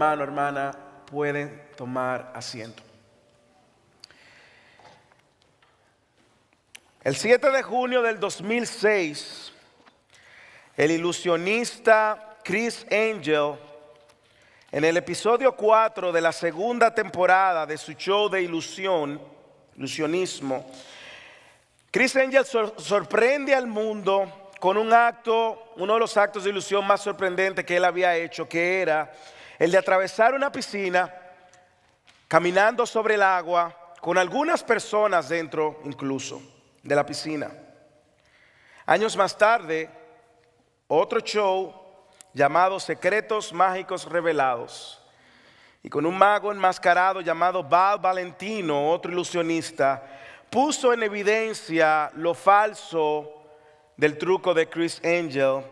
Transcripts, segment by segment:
hermano, hermana, pueden tomar asiento. El 7 de junio del 2006, el ilusionista Criss Angel, en el episodio 4 de la segunda temporada de su show de ilusionismo, Criss Angel sorprende al mundo con uno de los actos de ilusión más sorprendentes que él había hecho, que era el de atravesar una piscina caminando sobre el agua con algunas personas dentro incluso de la piscina. Años más tarde, otro show llamado Secretos Mágicos Revelados, y con un mago enmascarado llamado Val Valentino, otro ilusionista, puso en evidencia lo falso del truco de Criss Angel,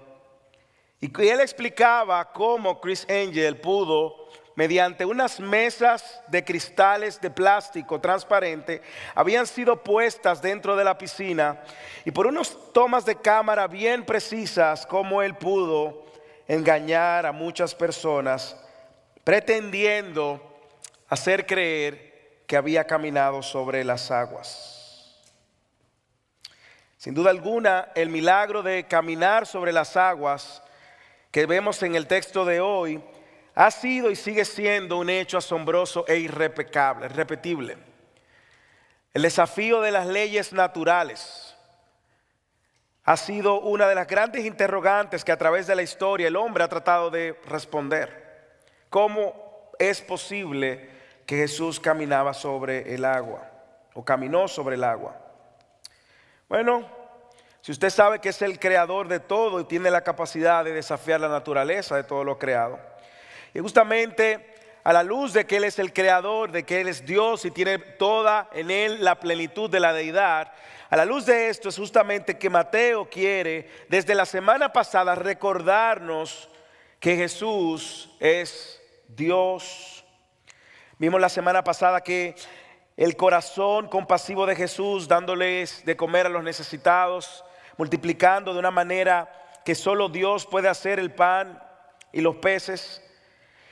y él explicaba cómo Criss Angel pudo, mediante unas mesas de cristales de plástico transparente, habían sido puestas dentro de la piscina, y por unas tomas de cámara bien precisas, cómo él pudo engañar a muchas personas, pretendiendo hacer creer que había caminado sobre las aguas. Sin duda alguna, el milagro de caminar sobre las aguas que vemos en el texto de hoy ha sido y sigue siendo un hecho asombroso e irrepetible. El desafío de las leyes naturales ha sido una de las grandes interrogantes que a través de la historia el hombre ha tratado de responder. ¿Cómo es posible que Jesús caminaba sobre el agua o caminó sobre el agua? Bueno, si usted sabe que es el creador de todo y tiene la capacidad de desafiar la naturaleza de todo lo creado, y justamente a la luz de que Él es el creador, de que Él es Dios y tiene toda en Él la plenitud de la deidad, a la luz de esto es justamente que Mateo quiere desde la semana pasada recordarnos que Jesús es Dios. Vimos la semana pasada que el corazón compasivo de Jesús, dándoles de comer a los necesitados, multiplicando de una manera que solo Dios puede hacer el pan y los peces.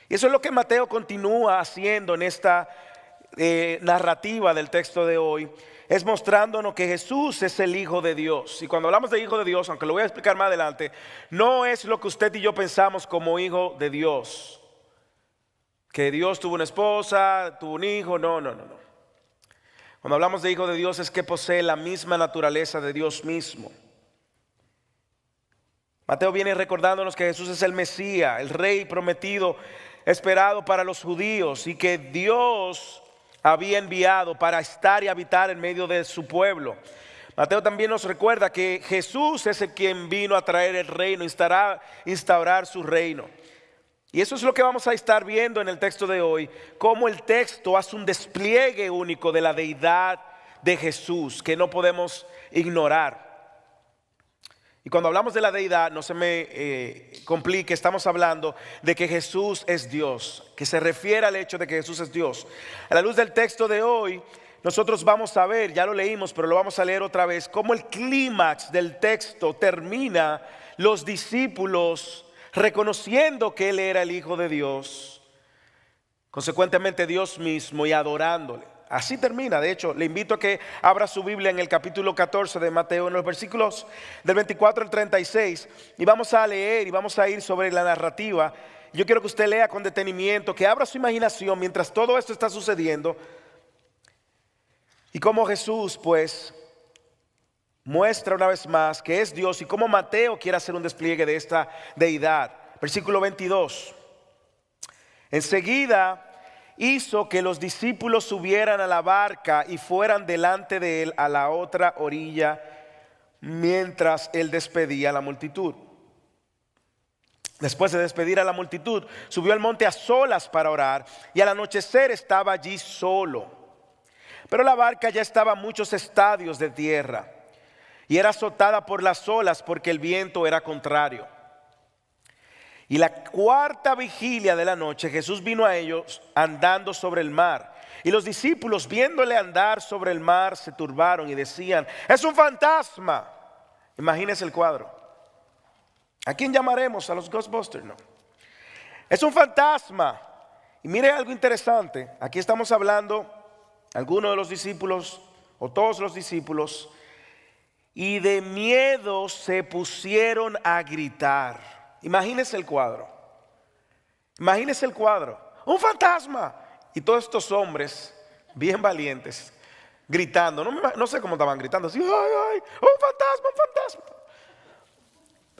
Y eso es lo que Mateo continúa haciendo en esta narrativa del texto de hoy, es mostrándonos que Jesús es el Hijo de Dios. Y cuando hablamos de Hijo de Dios, aunque lo voy a explicar más adelante, no es lo que usted y yo pensamos como Hijo de Dios, que Dios tuvo una esposa, tuvo un hijo, no. Cuando hablamos de Hijo de Dios es que posee la misma naturaleza de Dios mismo. Mateo viene recordándonos que Jesús es el Mesías, el Rey prometido, esperado para los judíos, y que Dios había enviado para estar y habitar en medio de su pueblo. Mateo también nos recuerda que Jesús es el quien vino a traer el reino, instaurar su reino. Y eso es lo que vamos a estar viendo en el texto de hoy, cómo el texto hace un despliegue único de la deidad de Jesús que no podemos ignorar. Y cuando hablamos de la deidad, no se me complique, estamos hablando de que Jesús es Dios, que se refiere al hecho de que Jesús es Dios. A la luz del texto de hoy, nosotros vamos a ver, ya lo leímos, pero lo vamos a leer otra vez, cómo el clímax del texto termina los discípulos reconociendo que Él era el Hijo de Dios, consecuentemente Dios mismo, y adorándole. Así termina. De hecho, le invito a que abra su Biblia en el capítulo 14 de Mateo, en los versículos del 24 al 36, y vamos a leer y vamos a ir sobre la narrativa. Yo quiero que usted lea con detenimiento, que abra su imaginación mientras todo esto está sucediendo, y cómo Jesús pues muestra una vez más que es Dios, y cómo Mateo quiere hacer un despliegue de esta deidad. Versículo 22. Enseguida hizo que los discípulos subieran a la barca y fueran delante de él a la otra orilla, mientras él despedía a la multitud. Después de despedir a la multitud, subió al monte a solas para orar, y al anochecer estaba allí solo. Pero la barca ya estaba a muchos estadios de tierra, y era azotada por las olas porque el viento era contrario. Y la cuarta vigilia de la noche, Jesús vino a ellos andando sobre el mar. Y los discípulos, viéndole andar sobre el mar, se turbaron y decían: es un fantasma. Imagínense el cuadro. ¿A quién llamaremos? ¿A los Ghostbusters? No. Es un fantasma. Y mire algo interesante, aquí estamos hablando, algunos de los discípulos o todos los discípulos, y de miedo se pusieron a gritar. Imagínense el cuadro, un fantasma. Y todos estos hombres, bien valientes, gritando, no sé cómo estaban gritando, así, ay, ay, un fantasma.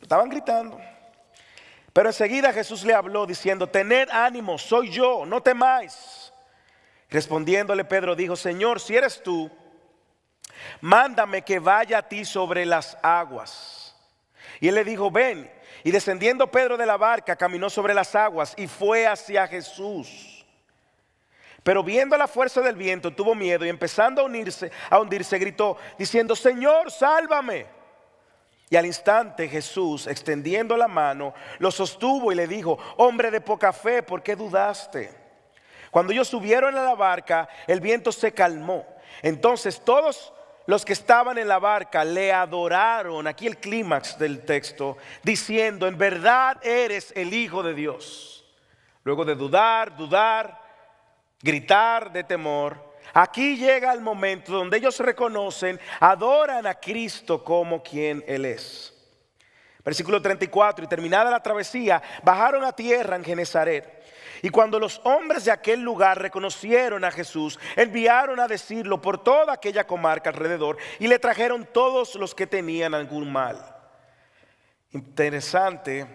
Estaban gritando. Pero enseguida Jesús le habló diciendo, tened ánimo, soy yo, no temáis. Respondiéndole Pedro dijo, Señor, si eres tú, mándame que vaya a ti sobre las aguas. Y él le dijo, ven. Y descendiendo Pedro de la barca, caminó sobre las aguas y fue hacia Jesús. Pero viendo la fuerza del viento, tuvo miedo y empezando a hundirse, gritó, diciendo, Señor, sálvame. Y al instante Jesús, extendiendo la mano, lo sostuvo y le dijo, hombre de poca fe, ¿por qué dudaste? Cuando ellos subieron a la barca, el viento se calmó. Entonces todos los que estaban en la barca le adoraron, aquí el clímax del texto, diciendo, en verdad eres el Hijo de Dios. Luego de dudar, gritar de temor, aquí llega el momento donde ellos reconocen, adoran a Cristo como quien Él es. Versículo 34, y terminada la travesía, bajaron a tierra en Genesaret. Y cuando los hombres de aquel lugar reconocieron a Jesús, enviaron a decirlo por toda aquella comarca alrededor y le trajeron todos los que tenían algún mal. Interesante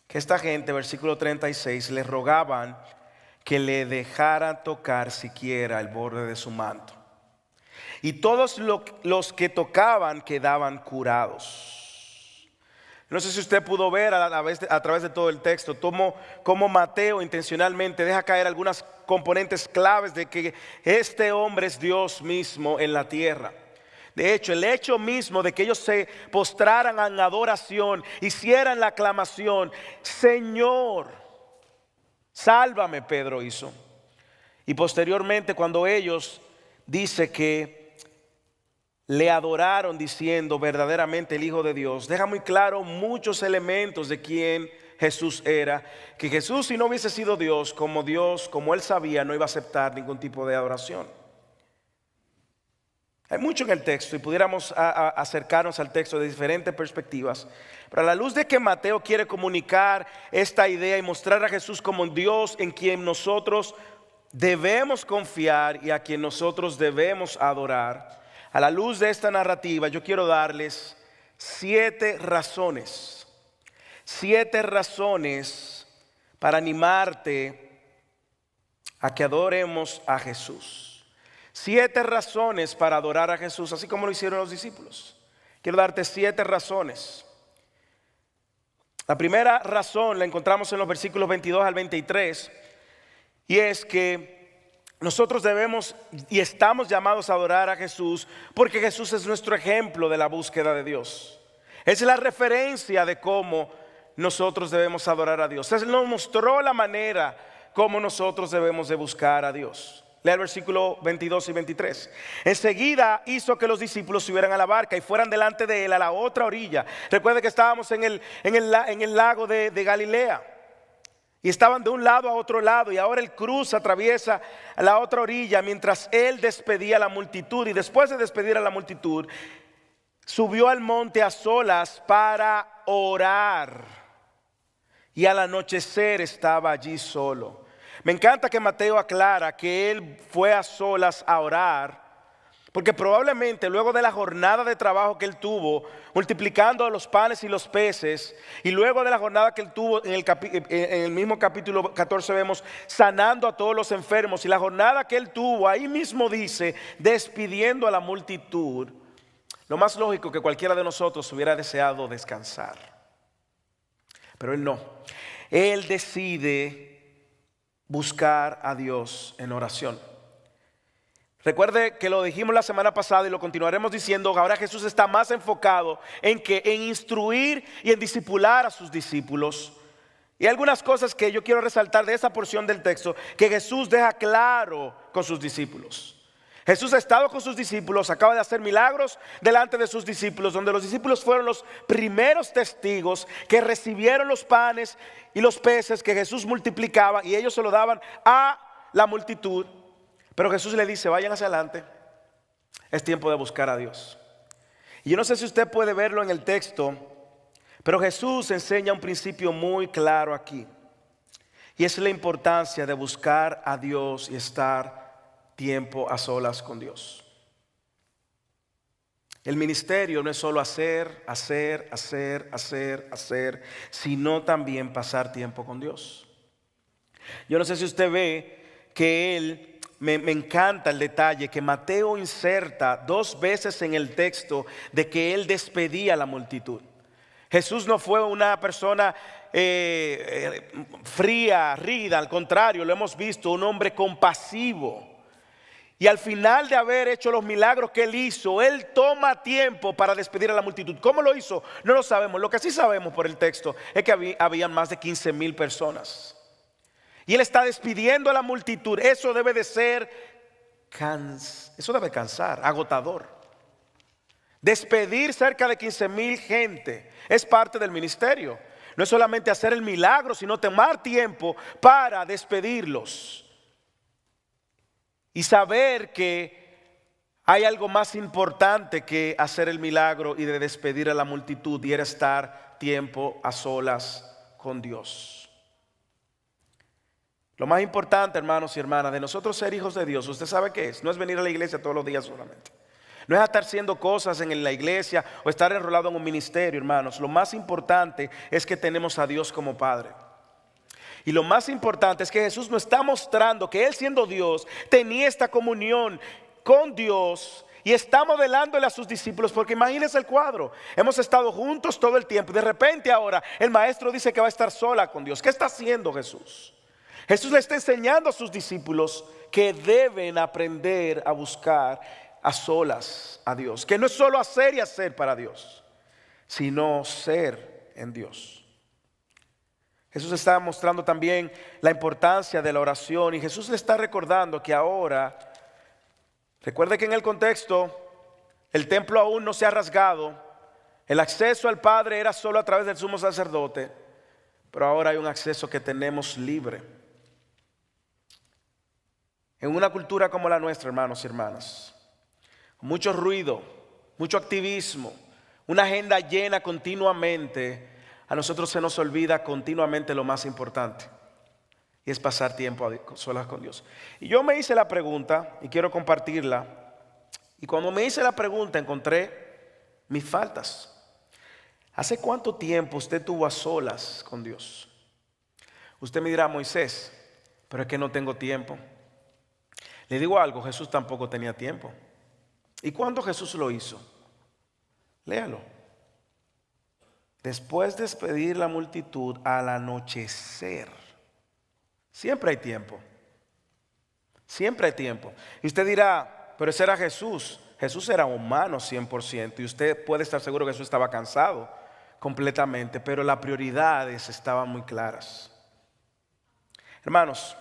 que esta gente, versículo 36, le rogaban que le dejara tocar siquiera el borde de su manto. Y todos los que tocaban quedaban curados. No sé si usted pudo ver a través de todo el texto cómo Mateo intencionalmente deja caer algunas componentes claves de que este hombre es Dios mismo en la tierra. De hecho, el hecho mismo de que ellos se postraran en adoración, hicieran la aclamación, Señor, sálvame, Pedro hizo. Y posteriormente cuando ellos dice que le adoraron diciendo verdaderamente el Hijo de Dios, deja muy claro muchos elementos de quién Jesús era. Que Jesús, si no hubiese sido Dios, como Él sabía, no iba a aceptar ningún tipo de adoración. Hay mucho en el texto y pudiéramos acercarnos al texto de diferentes perspectivas. Pero a la luz de que Mateo quiere comunicar esta idea y mostrar a Jesús como Dios en quien nosotros debemos confiar y a quien nosotros debemos adorar, a la luz de esta narrativa yo quiero darles 7 razones para animarte a que adoremos a Jesús. 7 razones para adorar a Jesús, así como lo hicieron los discípulos. Quiero darte 7 razones. La primera razón la encontramos en los versículos 22 al 23, y es que nosotros debemos y estamos llamados a adorar a Jesús porque Jesús es nuestro ejemplo de la búsqueda de Dios. Es la referencia de cómo nosotros debemos adorar a Dios. Él nos mostró la manera como nosotros debemos de buscar a Dios. Lea el versículo 22 y 23. Enseguida hizo que los discípulos subieran a la barca y fueran delante de él a la otra orilla. Recuerde que estábamos en el lago de Galilea. Y estaban de un lado a otro lado, y ahora él atraviesa a la otra orilla mientras él despedía a la multitud. Y después de despedir a la multitud, subió al monte a solas para orar. Y al anochecer estaba allí solo. Me encanta que Mateo aclara que él fue a solas a orar, porque probablemente luego de la jornada de trabajo que él tuvo, multiplicando los panes y los peces, y luego de la jornada que él tuvo en el mismo capítulo 14 vemos sanando a todos los enfermos, y la jornada que él tuvo, ahí mismo dice, despidiendo a la multitud, lo más lógico que cualquiera de nosotros hubiera deseado descansar. Pero él no. Él decide buscar a Dios en oración. Recuerde que lo dijimos la semana pasada y lo continuaremos diciendo. Ahora Jesús está más enfocado en instruir y en discipular a sus discípulos. Y hay algunas cosas que yo quiero resaltar de esa porción del texto que Jesús deja claro con sus discípulos. Jesús ha estado con sus discípulos, acaba de hacer milagros delante de sus discípulos, donde los discípulos fueron los primeros testigos que recibieron los panes y los peces que Jesús multiplicaba y ellos se lo daban a la multitud. Pero Jesús le dice, vayan hacia adelante, es tiempo de buscar a Dios. Y yo no sé si usted puede verlo en el texto, pero Jesús enseña un principio muy claro aquí. Y es la importancia de buscar a Dios y estar tiempo a solas con Dios. El ministerio no es solo hacer, sino también pasar tiempo con Dios. Yo no sé si usted ve que me encanta el detalle que Mateo inserta 2 veces en el texto de que él despedía a la multitud. Jesús no fue una persona fría, rígida, al contrario, lo hemos visto, un hombre compasivo. Y al final de haber hecho los milagros que él hizo, él toma tiempo para despedir a la multitud. ¿Cómo lo hizo? No lo sabemos. Lo que sí sabemos por el texto es que había más de 15,000 personas. Y él está despidiendo a la multitud. Eso debe de ser, eso debe cansar, agotador. Despedir cerca de 15,000 gente es parte del ministerio. No es solamente hacer el milagro, sino tomar tiempo para despedirlos. Y saber que hay algo más importante que hacer el milagro y de despedir a la multitud, y era estar tiempo a solas con Dios. Lo más importante, hermanos y hermanas, de nosotros ser hijos de Dios, ¿usted sabe qué es? No es venir a la iglesia todos los días solamente. No es estar haciendo cosas en la iglesia o estar enrolado en un ministerio, hermanos. Lo más importante es que tenemos a Dios como Padre. Y lo más importante es que Jesús nos está mostrando que Él, siendo Dios, tenía esta comunión con Dios y está modelándole a sus discípulos. Porque imagínense el cuadro, hemos estado juntos todo el tiempo y de repente ahora el maestro dice que va a estar sola con Dios. ¿Qué está haciendo Jesús? Jesús le está enseñando a sus discípulos que deben aprender a buscar a solas a Dios. Que no es solo hacer y hacer para Dios, sino ser en Dios. Jesús está mostrando también la importancia de la oración y Jesús le está recordando que ahora, recuerde que en el contexto el templo aún no se ha rasgado, el acceso al Padre era solo a través del sumo sacerdote, pero ahora hay un acceso que tenemos libre. En una cultura como la nuestra, hermanos y hermanas, mucho ruido, mucho activismo, una agenda llena continuamente, a nosotros se nos olvida continuamente lo más importante, y es pasar tiempo a solas con Dios. Y yo me hice la pregunta y quiero compartirla. Y cuando me hice la pregunta encontré mis faltas. ¿Hace cuánto tiempo usted tuvo a solas con Dios? Usted me dirá, Moisés, pero es que no tengo tiempo. Le digo algo, Jesús tampoco tenía tiempo. ¿Y cuándo Jesús lo hizo? Léalo. Después de despedir la multitud al anochecer. Siempre hay tiempo. Siempre hay tiempo. Y usted dirá, pero ese era Jesús. Jesús era humano 100%. Y usted puede estar seguro que Jesús estaba cansado completamente. Pero las prioridades estaban muy claras. Hermanos,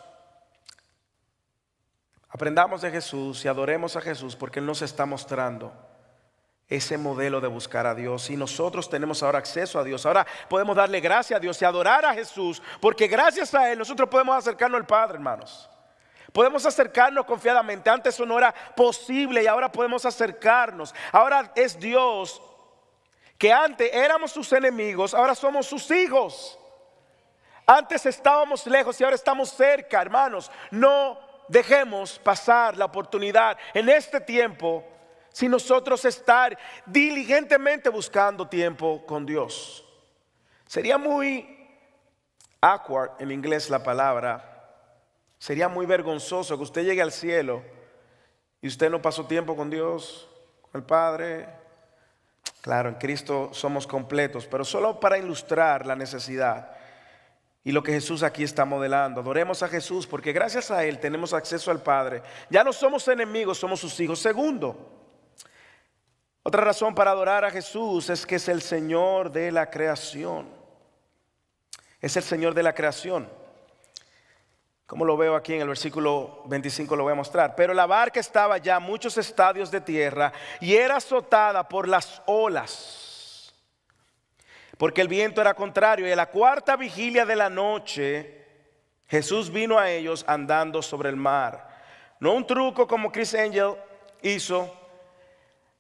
aprendamos de Jesús y adoremos a Jesús porque Él nos está mostrando ese modelo de buscar a Dios. Y nosotros tenemos ahora acceso a Dios. Ahora podemos darle gracias a Dios y adorar a Jesús, porque gracias a Él nosotros podemos acercarnos al Padre, hermanos. Podemos acercarnos confiadamente. Antes eso no era posible y ahora podemos acercarnos. Ahora es Dios, que antes éramos sus enemigos, ahora somos sus hijos. Antes estábamos lejos y ahora estamos cerca, hermanos. No dejemos pasar la oportunidad en este tiempo si nosotros estar diligentemente buscando tiempo con Dios. Sería muy awkward, en inglés la palabra, sería muy vergonzoso que usted llegue al cielo y usted no pasó tiempo con Dios, con el Padre. Claro, en Cristo somos completos, pero solo para ilustrar la necesidad y lo que Jesús aquí está modelando. Adoremos a Jesús porque gracias a Él tenemos acceso al Padre. Ya no somos enemigos, somos sus hijos. Segundo, otra razón para adorar a Jesús es que es el Señor de la creación. Es el Señor de la creación. Como lo veo aquí en el versículo 25, lo voy a mostrar. Pero la barca estaba ya a muchos estadios de tierra y era azotada por las olas, porque el viento era contrario. Y a la cuarta vigilia de la noche, Jesús vino a ellos andando sobre el mar. No un truco como Chris Angel hizo.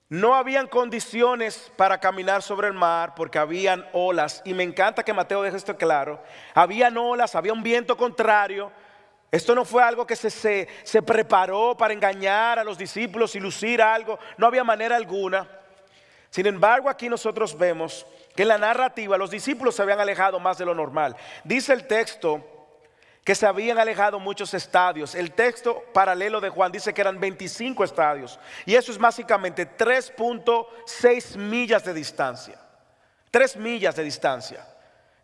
No habían condiciones para caminar sobre el mar porque habían olas. Y me encanta que Mateo deje esto claro. Habían olas, había un viento contrario. Esto no fue algo que se preparó para engañar a los discípulos y lucir algo. No había manera alguna. Sin embargo, aquí nosotros vemos que en la narrativa los discípulos se habían alejado más de lo normal. Dice el texto que se habían alejado muchos estadios. El texto paralelo de Juan dice que eran 25 estadios. Y eso es básicamente 3.6 millas de distancia. 3 millas de distancia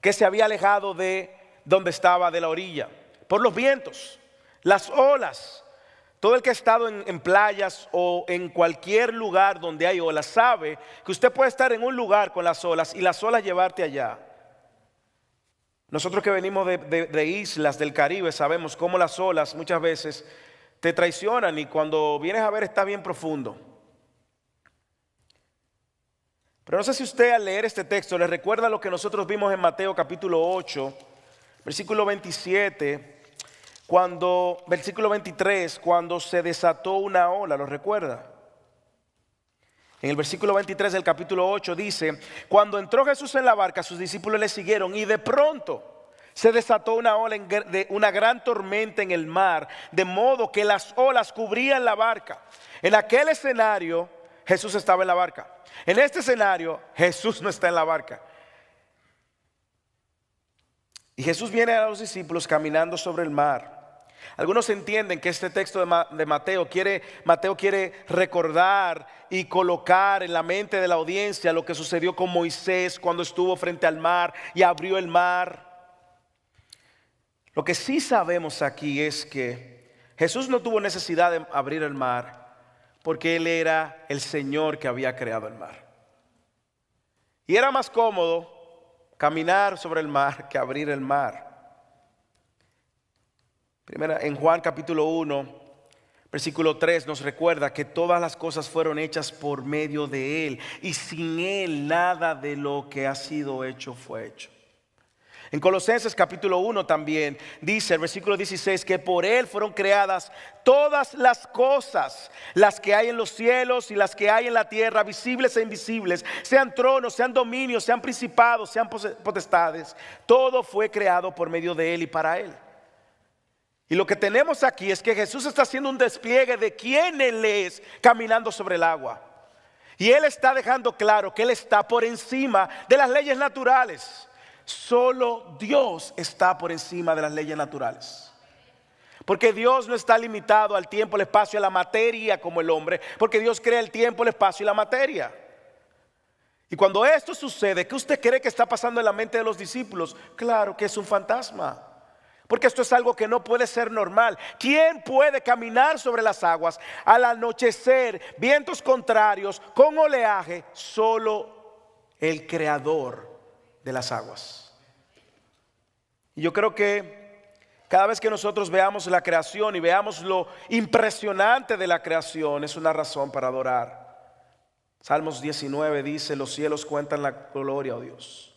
que se había alejado de donde estaba, de la orilla. Por los vientos, las olas. Todo el que ha estado en playas o en cualquier lugar donde hay olas sabe que usted puede estar en un lugar con las olas y las olas llevarte allá. Nosotros que venimos de islas del Caribe sabemos cómo las olas muchas veces te traicionan y cuando vienes a ver está bien profundo. Pero no sé si usted al leer este texto le recuerda lo que nosotros vimos en Mateo capítulo 8, versículo 27, versículo 23, cuando se desató una ola, ¿lo recuerda? En el versículo 23 del capítulo 8 dice: cuando entró Jesús en la barca, sus discípulos le siguieron y de pronto se desató una ola, una gran tormenta en el mar, de modo que las olas cubrían la barca. En aquel escenario Jesús estaba en la barca. En este escenario Jesús no está en la barca. Y Jesús viene a los discípulos caminando sobre el mar. Algunos entienden que este texto de Mateo quiere recordar y colocar en la mente de la audiencia lo que sucedió con Moisés cuando estuvo frente al mar y abrió el mar. Lo que sí sabemos aquí es que Jesús no tuvo necesidad de abrir el mar porque Él era el Señor que había creado el mar. Y era más cómodo caminar sobre el mar que abrir el mar. En Juan capítulo 1, versículo 3 nos recuerda que todas las cosas fueron hechas por medio de Él y sin Él nada de lo que ha sido hecho fue hecho. En Colosenses capítulo 1 también dice el versículo 16 que por Él fueron creadas todas las cosas, las que hay en los cielos y las que hay en la tierra, visibles e invisibles, sean tronos, sean dominios, sean principados, sean potestades. Todo fue creado por medio de Él y para Él. Y lo que tenemos aquí es que Jesús está haciendo un despliegue de quién Él es caminando sobre el agua. Y Él está dejando claro que Él está por encima de las leyes naturales. Solo Dios está por encima de las leyes naturales. Porque Dios no está limitado al tiempo, el espacio, a la materia como el hombre. Porque Dios crea el tiempo, el espacio y la materia. Y cuando esto sucede, ¿qué usted cree que está pasando en la mente de los discípulos? Claro que es un fantasma. Porque esto es algo que no puede ser normal. ¿Quién puede caminar sobre las aguas al anochecer, vientos contrarios, con oleaje? Solo el creador de las aguas. Y yo creo que cada vez que nosotros veamos la creación y veamos lo impresionante de la creación, es una razón para adorar. Salmos 19 dice: los cielos cuentan la gloria, oh Dios,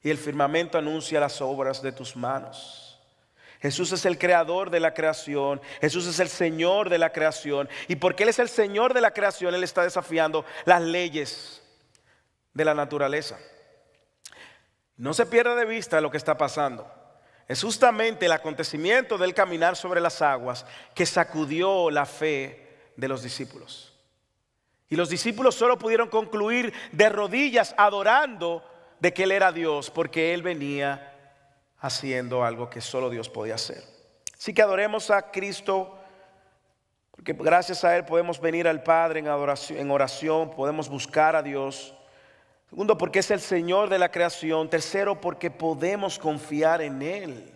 y el firmamento anuncia las obras de tus manos. Jesús es el creador de la creación. Jesús es el Señor de la creación. Y porque Él es el Señor de la creación, Él está desafiando las leyes de la naturaleza. No se pierda de vista lo que está pasando. Es justamente el acontecimiento del caminar sobre las aguas que sacudió la fe de los discípulos. Y los discípulos solo pudieron concluir de rodillas adorando de que Él era Dios, porque Él venía haciendo algo que solo Dios podía hacer. Así que adoremos a Cristo, porque gracias a Él podemos venir al Padre en oración, podemos buscar a Dios. Segundo, porque es el Señor de la creación. Tercero, porque podemos confiar en Él.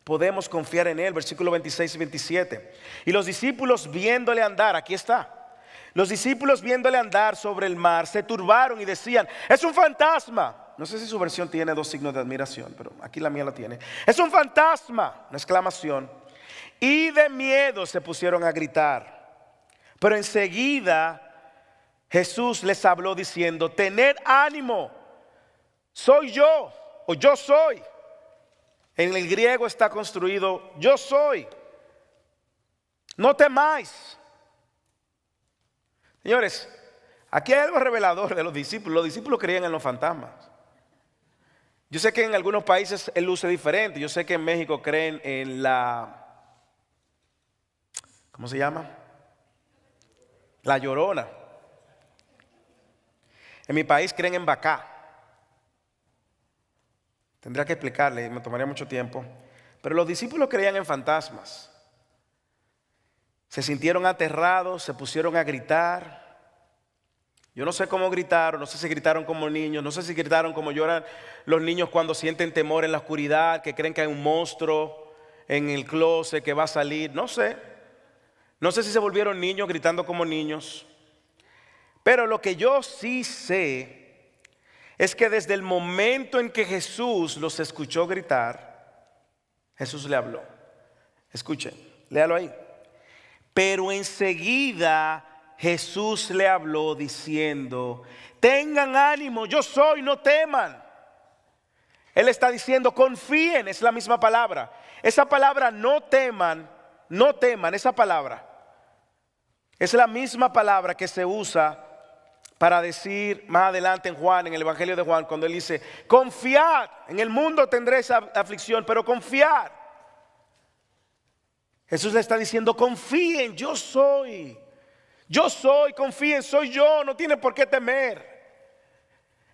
Podemos confiar en Él. Versículo 26 y 27. Y los discípulos viéndole andar, aquí está. Los discípulos viéndole andar sobre el mar se turbaron y decían: es un fantasma. No sé si su versión tiene dos signos de admiración, pero aquí la mía la tiene. Es un fantasma, una exclamación. Y de miedo se pusieron a gritar. Pero enseguida Jesús les habló diciendo: tened ánimo, soy yo, o yo soy. En el griego está construido yo soy. No temáis. Señores, aquí hay algo revelador de los discípulos. Los discípulos creían en los fantasmas. Yo sé que en algunos países él luce diferente. Yo sé que en México creen en la, ¿cómo se llama? La Llorona. En mi país creen en Bacá. Tendría que explicarle, me tomaría mucho tiempo. Pero los discípulos creían en fantasmas. Se sintieron aterrados, se pusieron a gritar. Yo no sé cómo gritaron, no sé si gritaron como niños, no sé si gritaron como lloran los niños cuando sienten temor en la oscuridad, que creen que hay un monstruo en el closet que va a salir. No sé. No sé si se volvieron niños gritando como niños. Pero lo que yo sí sé es que desde el momento en que Jesús los escuchó gritar, Jesús le habló. Escuchen, léalo ahí. Pero enseguida Jesús le habló diciendo: tengan ánimo, yo soy, no teman. Él está diciendo: confíen, es la misma palabra. Esa palabra no teman, esa palabra es la misma palabra que se usa para decir más adelante en Juan, en el Evangelio de Juan, cuando él dice: confiad, en el mundo tendréis aflicción, pero confiad. Jesús le está diciendo: confíen, yo soy, confíen, soy yo, no tienen por qué temer.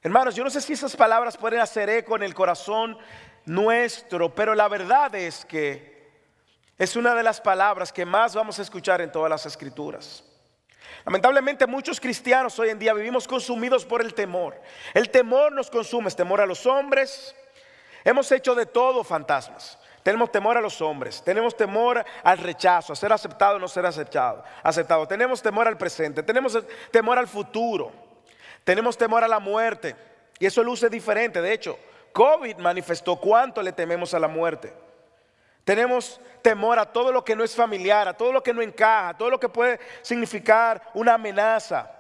Hermanos, yo no sé si esas palabras pueden hacer eco en el corazón nuestro, pero la verdad es que es una de las palabras que más vamos a escuchar en todas las escrituras. Lamentablemente muchos cristianos hoy en día vivimos consumidos por el temor. El temor nos consume, es temor a los hombres. Hemos hecho de todo fantasmas. Tenemos temor a los hombres, tenemos temor al rechazo, a ser aceptado o no ser aceptado. Tenemos temor al presente, tenemos temor al futuro, tenemos temor a la muerte. Y eso luce diferente. De hecho, COVID manifestó cuánto le tememos a la muerte. Tenemos temor a todo lo que no es familiar, a todo lo que no encaja, a todo lo que puede significar una amenaza.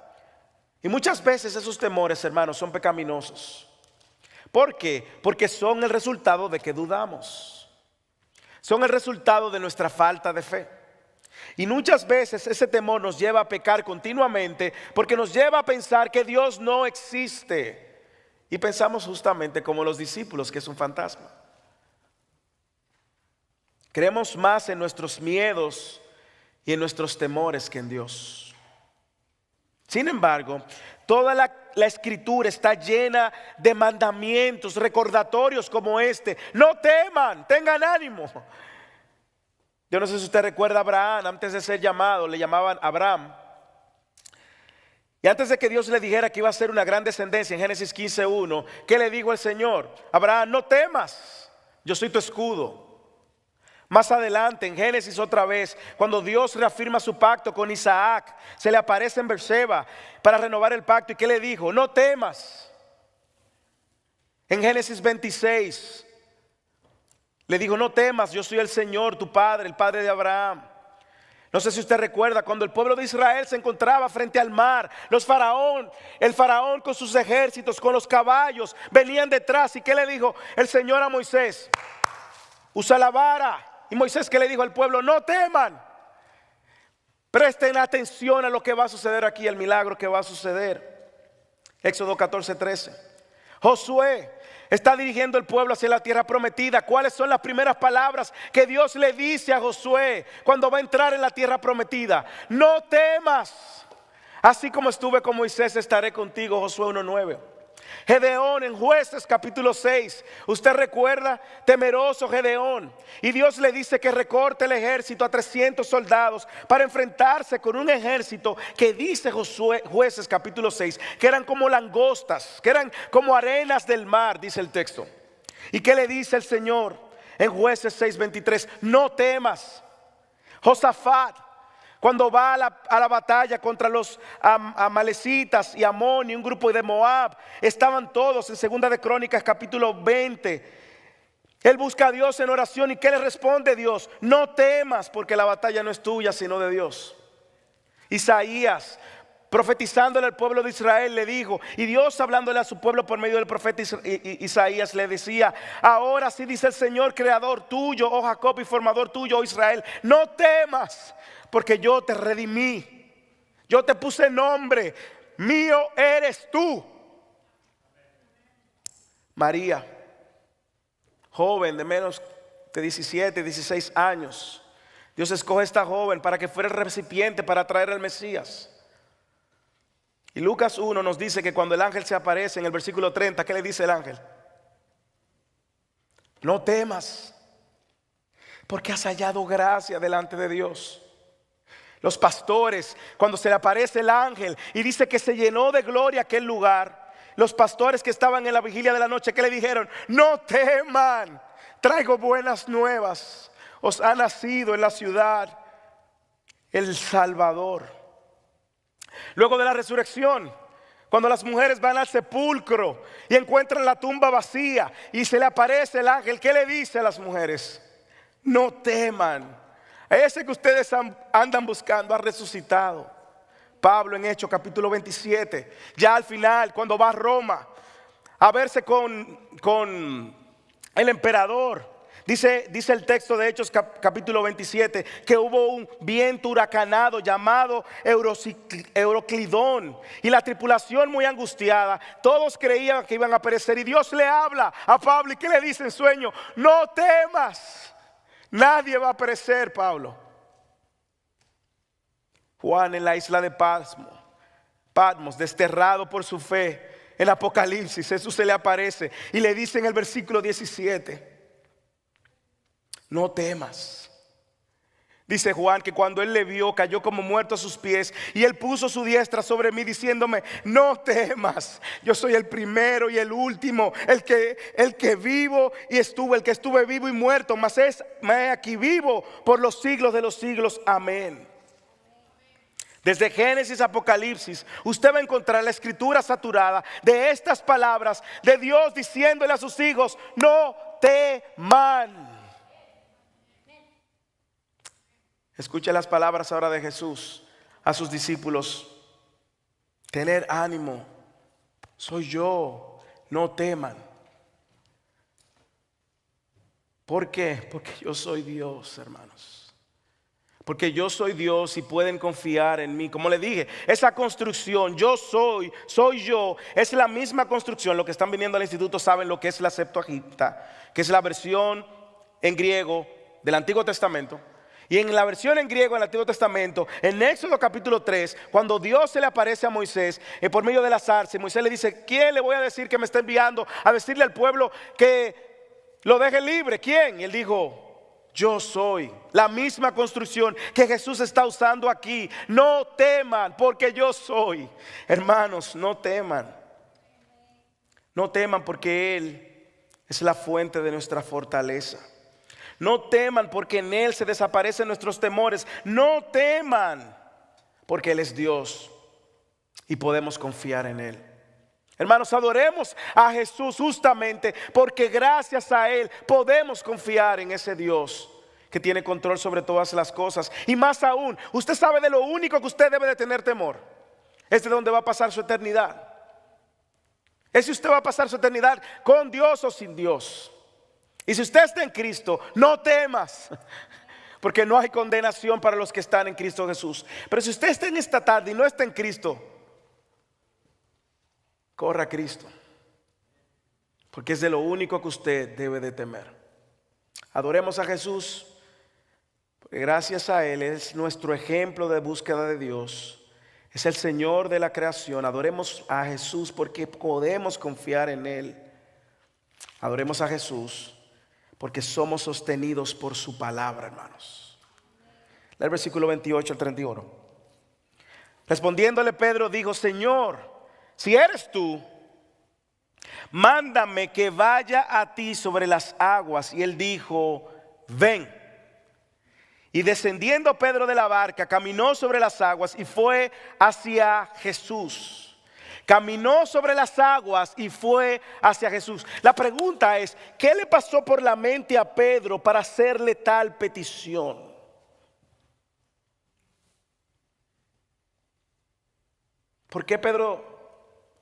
Y muchas veces esos temores, hermanos, son pecaminosos. ¿Por qué? Porque son el resultado de que dudamos. Son el resultado de nuestra falta de fe. Y muchas veces ese temor nos lleva a pecar continuamente, porque nos lleva a pensar que Dios no existe. Y pensamos justamente como los discípulos, que es un fantasma. Creemos más en nuestros miedos y en nuestros temores que en Dios. Sin embargo, toda la escritura está llena de mandamientos, recordatorios como este. No teman, tengan ánimo. Yo no sé si usted recuerda a Abraham, antes de ser llamado, le llamaban Abraham. Y antes de que Dios le dijera que iba a ser una gran descendencia, en Génesis 15:1, ¿qué le dijo el Señor? Abraham, no temas, yo soy tu escudo. Más adelante en Génesis otra vez, cuando Dios reafirma su pacto con Isaac, se le aparece en Berseba para renovar el pacto. ¿Y qué le dijo? No temas. En Génesis 26 le dijo: no temas, yo soy el Señor, tu padre, el padre de Abraham. No sé si usted recuerda cuando el pueblo de Israel se encontraba frente al mar, el faraón con sus ejércitos, con los caballos, venían detrás. ¿Y qué le dijo el Señor a Moisés? Usa la vara. Y Moisés, ¿qué le dijo al pueblo? No teman. Presten atención a lo que va a suceder aquí, el milagro que va a suceder. Éxodo 14:13. Josué está dirigiendo el pueblo hacia la tierra prometida. ¿Cuáles son las primeras palabras que Dios le dice a Josué cuando va a entrar en la tierra prometida? No temas. Así como estuve con Moisés, estaré contigo. Josué 1:9. Gedeón en Jueces capítulo 6, usted recuerda, temeroso Gedeón, y Dios le dice que recorte el ejército a 300 soldados para enfrentarse con un ejército que dice Jueces capítulo 6 que eran como langostas, que eran como arenas del mar, dice el texto. ¿Y qué le dice el Señor en Jueces 6:23? No temas. Josafat, Cuando va a la batalla contra los amalecitas y Amón y un grupo de Moab, estaban todos en Segunda de Crónicas capítulo 20. Él busca a Dios en oración, ¿y qué le responde Dios? No temas, porque la batalla no es tuya sino de Dios. Isaías, profetizándole al pueblo de Israel, le dijo, y Dios hablándole a su pueblo por medio del profeta Isaías le decía: ahora sí dice el Señor, creador tuyo, oh Jacob, y formador tuyo, oh Israel, no temas, porque yo te redimí, yo te puse nombre, mío eres tú. María, joven de menos de 17, 16 años, Dios escoge a esta joven para que fuera el recipiente para traer al Mesías. Y Lucas 1 nos dice que cuando el ángel se aparece en el versículo 30, ¿qué le dice el ángel? No temas, porque has hallado gracia delante de Dios. Los pastores, cuando se le aparece el ángel y dice que se llenó de gloria aquel lugar, los pastores que estaban en la vigilia de la noche, ¿qué le dijeron? No teman, traigo buenas nuevas. Os ha nacido en la ciudad el Salvador. Luego de la resurrección, cuando las mujeres van al sepulcro y encuentran la tumba vacía y se le aparece el ángel, ¿qué le dice a las mujeres? No teman. Ese que ustedes andan buscando ha resucitado. Pablo en Hechos capítulo 27, ya al final, cuando va a Roma a verse con el emperador, dice el texto de Hechos capítulo 27 que hubo un viento huracanado llamado Euroclidón y la tripulación muy angustiada. Todos creían que iban a perecer y Dios le habla a Pablo y ¿qué le dice en sueño? No temas. Nadie va a perecer, Pablo. Juan en la isla de Patmos, desterrado por su fe, en Apocalipsis, Jesús se le aparece y le dice en el versículo 17, no temas. Dice Juan que cuando él le vio, cayó como muerto a sus pies y él puso su diestra sobre mí diciéndome, no temas, yo soy el primero y el último, el que vivo y estuve, el que estuve vivo y muerto, mas me aquí vivo por los siglos de los siglos, amén. Desde Génesis a Apocalipsis, usted va a encontrar la escritura saturada de estas palabras de Dios diciéndole a sus hijos, no teman. Escuche las palabras ahora de Jesús a sus discípulos. Tener ánimo, soy yo, no teman. ¿Por qué? Porque yo soy Dios, hermanos. Porque yo soy Dios y pueden confiar en mí. Como le dije, esa construcción, soy yo, es la misma construcción. Los que están viniendo al instituto saben lo que es la Septuaginta, que es la versión en griego del Antiguo Testamento. Y en la versión en griego del Antiguo Testamento, en Éxodo capítulo 3, cuando Dios se le aparece a Moisés por medio de la zarza, Moisés le dice, ¿quién le voy a decir que me está enviando a decirle al pueblo que lo deje libre? ¿Quién? Y él dijo, yo soy. La misma construcción que Jesús está usando aquí. No teman, porque yo soy. Hermanos, no teman. No teman porque Él es la fuente de nuestra fortaleza. No teman porque en Él se desaparecen nuestros temores. No teman porque Él es Dios y podemos confiar en Él. Hermanos, adoremos a Jesús justamente porque gracias a Él podemos confiar en ese Dios que tiene control sobre todas las cosas. Y más aún, usted sabe de lo único que usted debe de tener temor. Es de donde va a pasar su eternidad. Es si usted va a pasar su eternidad con Dios o sin Dios. Y si usted está en Cristo, no temas, porque no hay condenación para los que están en Cristo Jesús. Pero si usted está en esta tarde y no está en Cristo, corra a Cristo, porque es de lo único que usted debe de temer. Adoremos a Jesús, porque gracias a Él es nuestro ejemplo de búsqueda de Dios. Es el Señor de la creación. Adoremos a Jesús porque podemos confiar en Él. Adoremos a Jesús porque somos sostenidos por su palabra, hermanos. El versículo 28 al 31. Respondiéndole Pedro dijo, Señor, si eres tú, mándame que vaya a ti sobre las aguas. Y él dijo, ven. Y descendiendo Pedro de la barca, caminó sobre las aguas y fue hacia Jesús. Caminó sobre las aguas y fue hacia Jesús. La pregunta es, ¿qué le pasó por la mente a Pedro para hacerle tal petición? ¿Por qué Pedro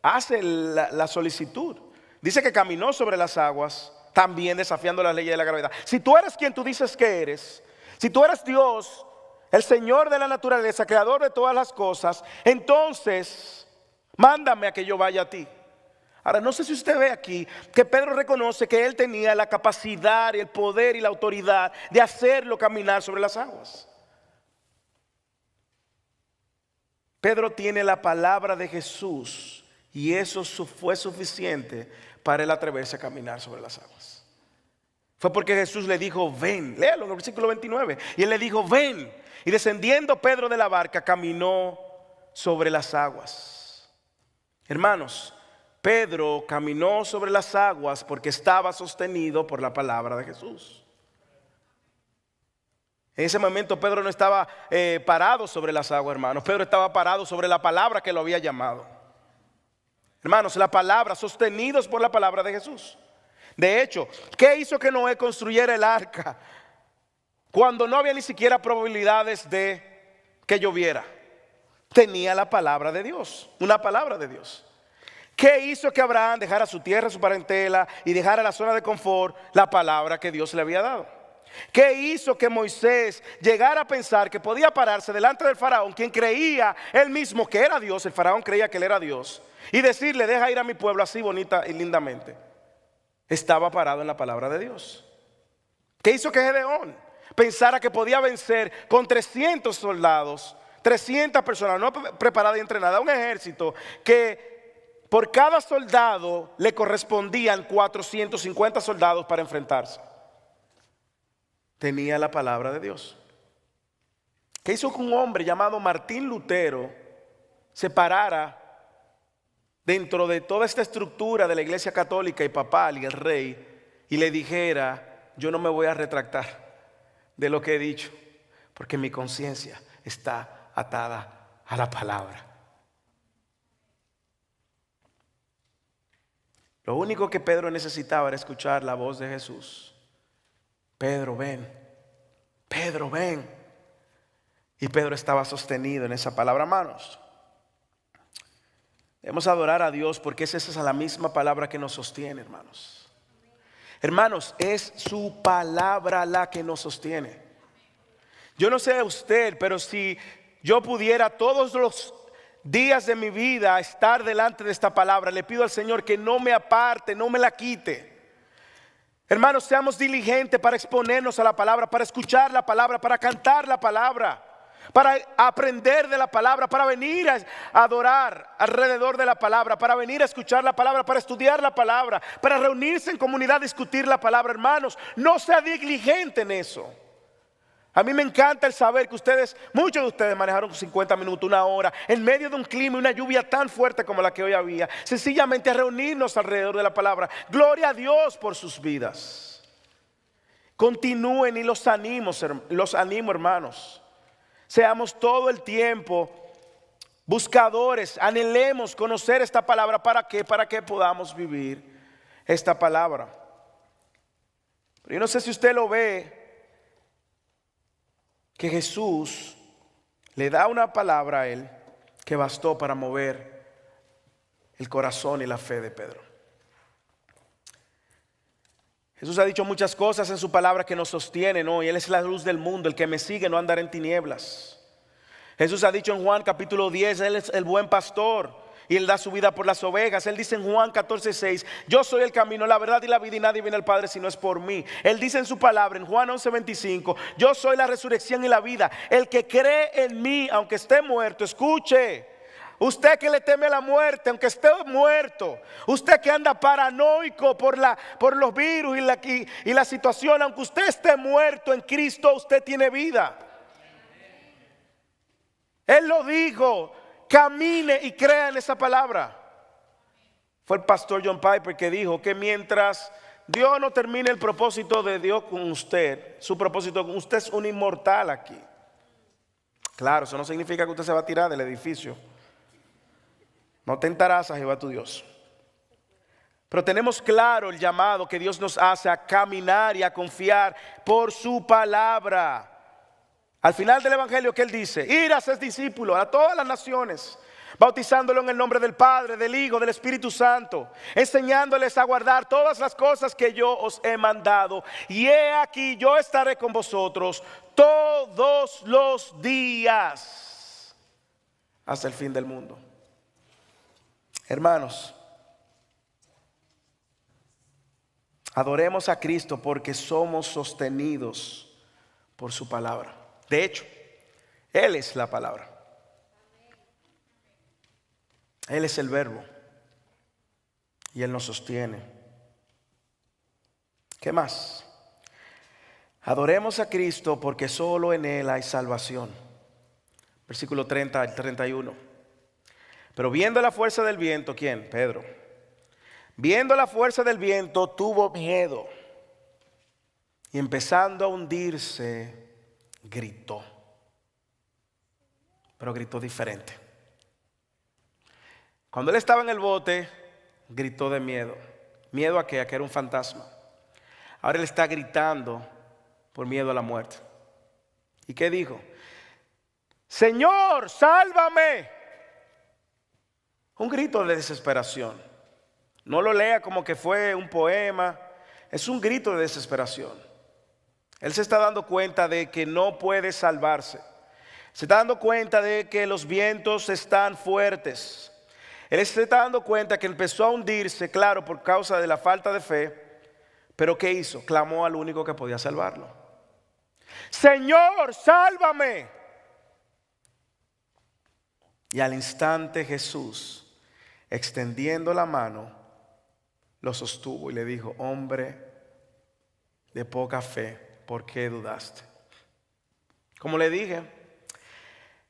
hace la solicitud? Dice que caminó sobre las aguas, también desafiando las leyes de la gravedad. Si tú eres quien tú dices que eres, si tú eres Dios, el Señor de la naturaleza, creador de todas las cosas, entonces mándame a que yo vaya a ti. Ahora, no sé si usted ve aquí que Pedro reconoce que él tenía la capacidad, el poder y la autoridad de hacerlo caminar sobre las aguas. Pedro tiene la palabra de Jesús y eso fue suficiente para él atreverse a caminar sobre las aguas. Fue porque Jesús le dijo, ven, léalo en el versículo 29. Y él le dijo, ven. Y descendiendo Pedro de la barca, caminó sobre las aguas. Hermanos, Pedro caminó sobre las aguas porque estaba sostenido por la palabra de Jesús. En ese momento Pedro no estaba parado sobre las aguas, hermanos. Pedro estaba parado sobre la palabra que lo había llamado. Hermanos, la palabra, sostenidos por la palabra de Jesús. De hecho, ¿qué hizo que Noé construyera el arca cuando no había ni siquiera probabilidades de que lloviera? Tenía la palabra de Dios, una palabra de Dios. ¿Qué hizo que Abraham dejara su tierra, su parentela y dejara la zona de confort? La palabra que Dios le había dado. ¿Qué hizo que Moisés llegara a pensar que podía pararse delante del faraón, quien creía él mismo que era Dios? El faraón creía que él era Dios, y decirle, deja ir a mi pueblo así bonita y lindamente. Estaba parado en la palabra de Dios. ¿Qué hizo que Gedeón pensara que podía vencer con 300 soldados, 300 personas no preparadas y entrenadas, un ejército que por cada soldado le correspondían 450 soldados para enfrentarse? Tenía la palabra de Dios. ¿Qué hizo que un hombre llamado Martín Lutero se parara dentro de toda esta estructura de la iglesia católica y papal y el rey y le dijera, yo no me voy a retractar de lo que he dicho, porque mi conciencia está atada a la palabra? Lo único que Pedro necesitaba era escuchar la voz de Jesús. Pedro, ven. Pedro, ven. Y Pedro estaba sostenido en esa palabra, hermanos. Debemos adorar a Dios porque esa es la misma palabra que nos sostiene, hermanos. Hermanos, es su palabra la que nos sostiene. Yo no sé usted, pero si yo pudiera todos los días de mi vida estar delante de esta palabra, le pido al Señor que no me aparte, no me la quite. Hermanos, seamos diligentes para exponernos a la palabra, para escuchar la palabra, para cantar la palabra, para aprender de la palabra, para venir a adorar alrededor de la palabra, para venir a escuchar la palabra, para estudiar la palabra, para reunirse en comunidad a discutir la palabra. Hermanos, no sea diligente en eso. A mí me encanta el saber que muchos de ustedes manejaron 50 minutos, una hora, en medio de un clima y una lluvia tan fuerte como la que hoy había, sencillamente a reunirnos alrededor de la palabra. Gloria a Dios por sus vidas. Continúen y los animo, hermanos. Seamos todo el tiempo buscadores, anhelemos conocer esta palabra. ¿Para qué? Para que podamos vivir esta palabra. Pero yo no sé si usted lo ve, que Jesús le da una palabra a él que bastó para mover el corazón y la fe de Pedro. Jesús ha dicho muchas cosas en su palabra que nos sostienen hoy. Él es la luz del mundo, el que me sigue no andará en tinieblas. Jesús ha dicho en Juan capítulo 10, Él es el buen pastor y Él da su vida por las ovejas. Él dice en Juan 14:6, yo soy el camino, la verdad y la vida, y nadie viene al Padre si no es por mí. Él dice en su palabra en Juan 11:25, yo soy la resurrección y la vida. El que cree en mí, aunque esté muerto, escuche. Usted que le teme a la muerte, aunque esté muerto. Usted que anda paranoico por los virus y la situación, aunque usted esté muerto, en Cristo usted tiene vida. Él lo dijo. Camine y crea en esa palabra. Fue el pastor John Piper que dijo que mientras Dios no termina el propósito de Dios con usted. Su propósito con usted es un inmortal aquí. Claro, eso no significa que usted se va a tirar del edificio. No tentarás a Jehová tu Dios. Pero tenemos claro el llamado que Dios nos hace a caminar y a confiar por su palabra. Al final del evangelio, ¿qué él dice? Ir a ser discípulos a todas las naciones, bautizándolo en el nombre del Padre, del Hijo, del Espíritu Santo, enseñándoles a guardar todas las cosas que yo os he mandado. Y he aquí, yo estaré con vosotros todos los días hasta el fin del mundo. Hermanos, adoremos a Cristo porque somos sostenidos por su palabra. De hecho, Él es la palabra. Él es el verbo. Y Él nos sostiene. ¿Qué más? Adoremos a Cristo porque solo en Él hay salvación. Versículo 30 al 31. Pero viendo la fuerza del viento, ¿quién? Pedro. Viendo la fuerza del viento, tuvo miedo. Y empezando a hundirse, gritó. Pero gritó diferente. Cuando él estaba en el bote, gritó de miedo. ¿Miedo a qué? A que era un fantasma. Ahora él está gritando por miedo a la muerte. ¿Y qué dijo? Señor, sálvame. Un grito de desesperación. No lo lea como que fue un poema. Es un grito de desesperación. Él se está dando cuenta de que no puede salvarse. Se está dando cuenta de que los vientos están fuertes. Él se está dando cuenta que empezó a hundirse, claro, por causa de la falta de fe. Pero ¿qué hizo? Clamó al único que podía salvarlo. Señor, sálvame. Y al instante Jesús, extendiendo la mano, lo sostuvo y le dijo: hombre de poca fe, ¿por qué dudaste? Como le dije,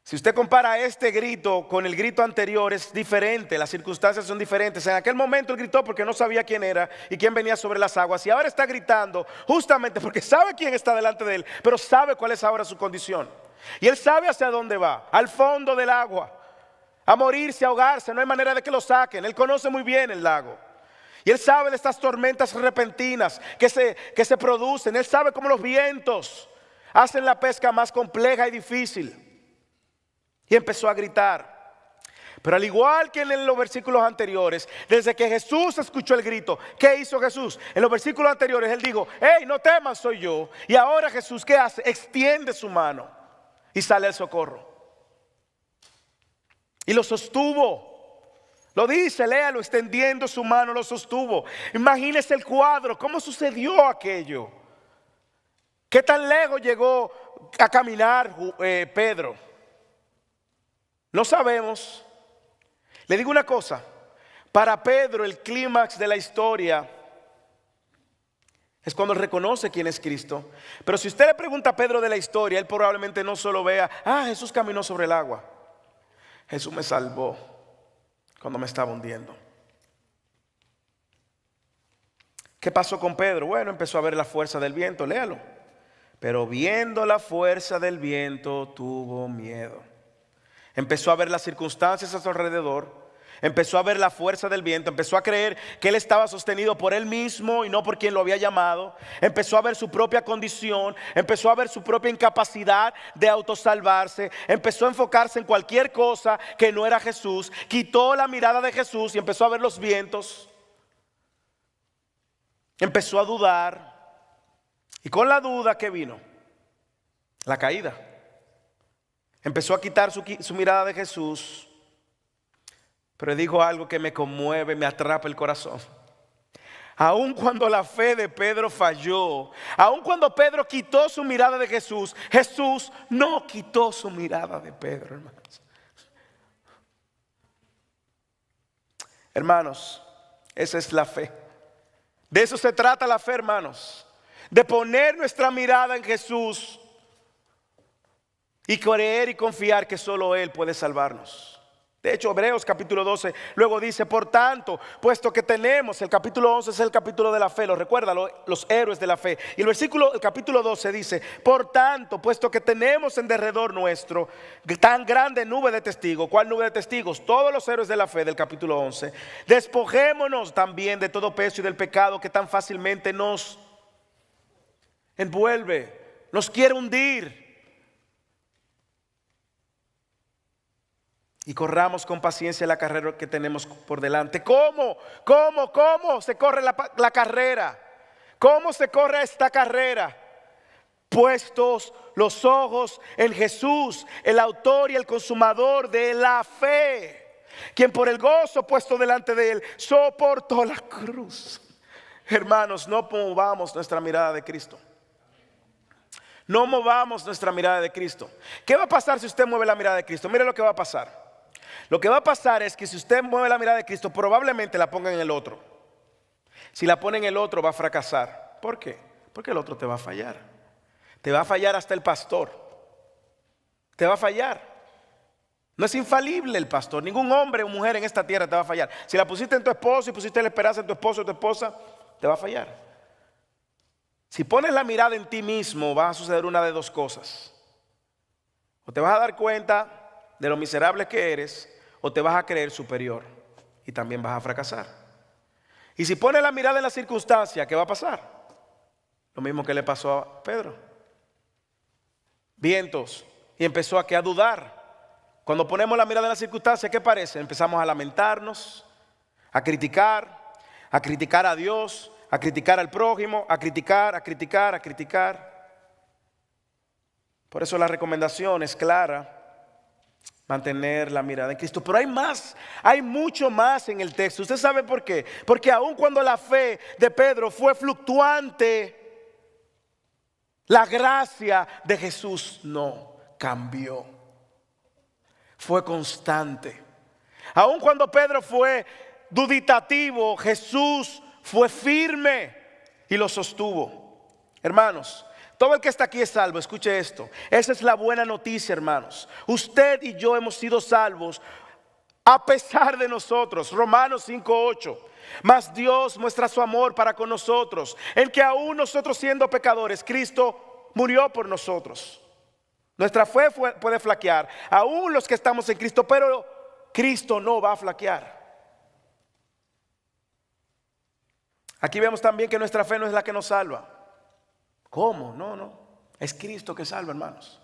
si usted compara este grito con el grito anterior, es diferente, las circunstancias son diferentes. En aquel momento él gritó porque no sabía quién era y quién venía sobre las aguas, y ahora está gritando justamente porque sabe quién está delante de él, pero sabe cuál es ahora su condición. Y él sabe hacia dónde va, al fondo del agua, a morirse, a ahogarse. No hay manera de que lo saquen. Él conoce muy bien el lago. Y él sabe de estas tormentas repentinas que se producen. Él sabe cómo los vientos hacen la pesca más compleja y difícil. Y empezó a gritar. Pero al igual que en los versículos anteriores, desde que Jesús escuchó el grito, ¿qué hizo Jesús? En los versículos anteriores él dijo: hey, no temas, soy yo. Y ahora Jesús, ¿qué hace? Extiende su mano y sale al socorro. Y lo sostuvo. Lo dice, léalo, extendiendo su mano lo sostuvo. Imagínese el cuadro, cómo sucedió aquello. ¿Qué tan lejos llegó a caminar Pedro? No sabemos. Le digo una cosa, para Pedro el clímax de la historia es cuando él reconoce quién es Cristo. Pero si usted le pregunta a Pedro de la historia, él probablemente no solo vea: Jesús caminó sobre el agua. Jesús me salvó cuando me estaba hundiendo. ¿Qué pasó con Pedro? Bueno, empezó a ver la fuerza del viento, léalo. Pero viendo la fuerza del viento, tuvo miedo. Empezó a ver las circunstancias a su alrededor. Empezó a ver la fuerza del viento. Empezó a creer que él estaba sostenido por él mismo y no por quien lo había llamado. Empezó a ver su propia condición. Empezó a ver su propia incapacidad de autosalvarse. Empezó a enfocarse en cualquier cosa que no era Jesús. Quitó la mirada de Jesús y empezó a ver los vientos. Empezó a dudar. Y con la duda, ¿qué vino? La caída. Empezó a quitar su mirada de Jesús. Pero dijo algo que me conmueve, me atrapa el corazón. Aun cuando la fe de Pedro falló, aun cuando Pedro quitó su mirada de Jesús, Jesús no quitó su mirada de Pedro, hermanos. Hermanos, esa es la fe. De eso se trata la fe, hermanos. De poner nuestra mirada en Jesús y creer y confiar que solo Él puede salvarnos. De hecho, Hebreos capítulo 12 luego dice, por tanto, puesto que tenemos, el capítulo 11 es el capítulo de la fe, lo recuerda, los héroes de la fe. Y el capítulo 12 dice, por tanto, puesto que tenemos en derredor nuestro tan grande nube de testigos. ¿Cuál nube de testigos? Todos los héroes de la fe del capítulo 11. Despojémonos también de todo peso y del pecado que tan fácilmente nos envuelve, nos quiere hundir. Y corramos con paciencia la carrera que tenemos por delante. ¿Cómo se corre la carrera? ¿Cómo se corre esta carrera? Puestos los ojos en Jesús, el autor y el consumador de la fe, quien por el gozo puesto delante de él soportó la cruz. Hermanos, no movamos nuestra mirada de Cristo. No movamos nuestra mirada de Cristo. ¿Qué va a pasar si usted mueve la mirada de Cristo? Mire lo que va a pasar. Lo que va a pasar es que si usted mueve la mirada de Cristo, probablemente la ponga en el otro. Si la pone en el otro, va a fracasar. ¿Por qué? Porque el otro te va a fallar. Te va a fallar hasta el pastor. Te va a fallar. No es infalible el pastor. Ningún hombre o mujer en esta tierra te va a fallar. Si la pusiste en tu esposo y pusiste la esperanza en tu esposo o tu esposa, te va a fallar. Si pones la mirada en ti mismo, va a suceder una de dos cosas. O te vas a dar cuenta de lo miserable que eres, o te vas a creer superior y también vas a fracasar. Y si pones la mirada en la circunstancia, ¿qué va a pasar? Lo mismo que le pasó a Pedro. Vientos, y empezó a dudar. Cuando ponemos la mirada en la circunstancia, ¿qué parece? Empezamos a lamentarnos, a criticar a Dios, a criticar al prójimo, a criticar. Por eso la recomendación es clara: mantener la mirada en Cristo. Pero hay más, hay mucho más en el texto. ¿Usted sabe por qué? Porque aun cuando la fe de Pedro fue fluctuante, la gracia de Jesús no cambió. Fue constante. Aun cuando Pedro fue duditativo, Jesús fue firme y lo sostuvo. Hermanos, todo el que está aquí es salvo. Escuche esto. Esa es la buena noticia, hermanos. Usted y yo hemos sido salvos a pesar de nosotros. Romanos 5:8. Mas Dios muestra su amor para con nosotros, en que aún nosotros siendo pecadores, Cristo murió por nosotros. Nuestra fe puede flaquear, aún los que estamos en Cristo, pero Cristo no va a flaquear. Aquí vemos también que nuestra fe no es la que nos salva. ¿Cómo? No. Es Cristo que salva, hermanos.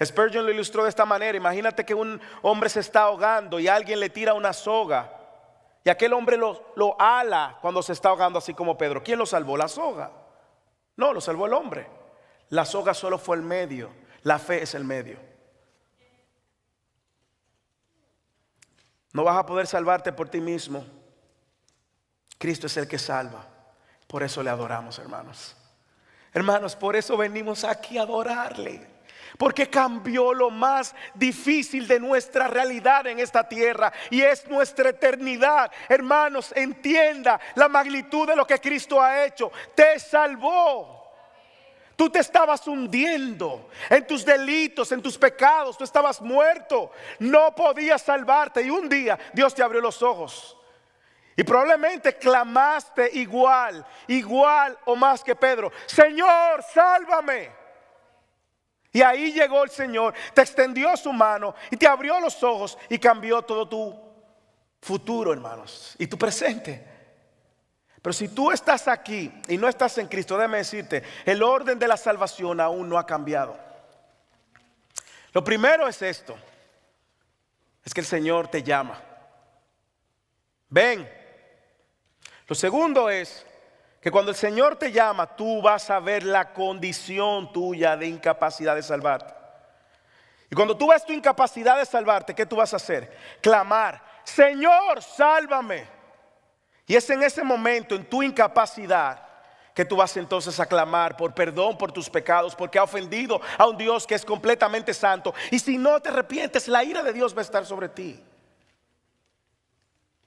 Spurgeon lo ilustró de esta manera. Imagínate que un hombre se está ahogando y alguien le tira una soga. Y aquel hombre lo ala cuando se está ahogando, así como Pedro. ¿Quién lo salvó? ¿La soga? No, lo salvó el hombre. La soga solo fue el medio. La fe es el medio. No vas a poder salvarte por ti mismo. Cristo es el que salva. Por eso le adoramos, hermanos. Hermanos, por eso venimos aquí a adorarle. Porque cambió lo más difícil de nuestra realidad en esta tierra, y es nuestra eternidad. Hermanos, entienda la magnitud de lo que Cristo ha hecho. Te salvó. Tú te estabas hundiendo en tus delitos, en tus pecados. Tú estabas muerto. No podías salvarte, y un día Dios te abrió los ojos. Y probablemente clamaste igual o más que Pedro: Señor, sálvame. Y ahí llegó el Señor, te extendió su mano y te abrió los ojos y cambió todo tu futuro, hermanos, y tu presente. Pero si tú estás aquí y no estás en Cristo, déjame decirte, el orden de la salvación aún no ha cambiado. Lo primero es esto: es que el Señor te llama. Ven. Lo segundo es que cuando el Señor te llama, tú vas a ver la condición tuya de incapacidad de salvarte. Y cuando tú ves tu incapacidad de salvarte, ¿qué tú vas a hacer? Clamar: Señor, sálvame. Y es en ese momento, en tu incapacidad, que tú vas entonces a clamar por perdón por tus pecados, porque ha ofendido a un Dios que es completamente santo. Y si no te arrepientes, la ira de Dios va a estar sobre ti.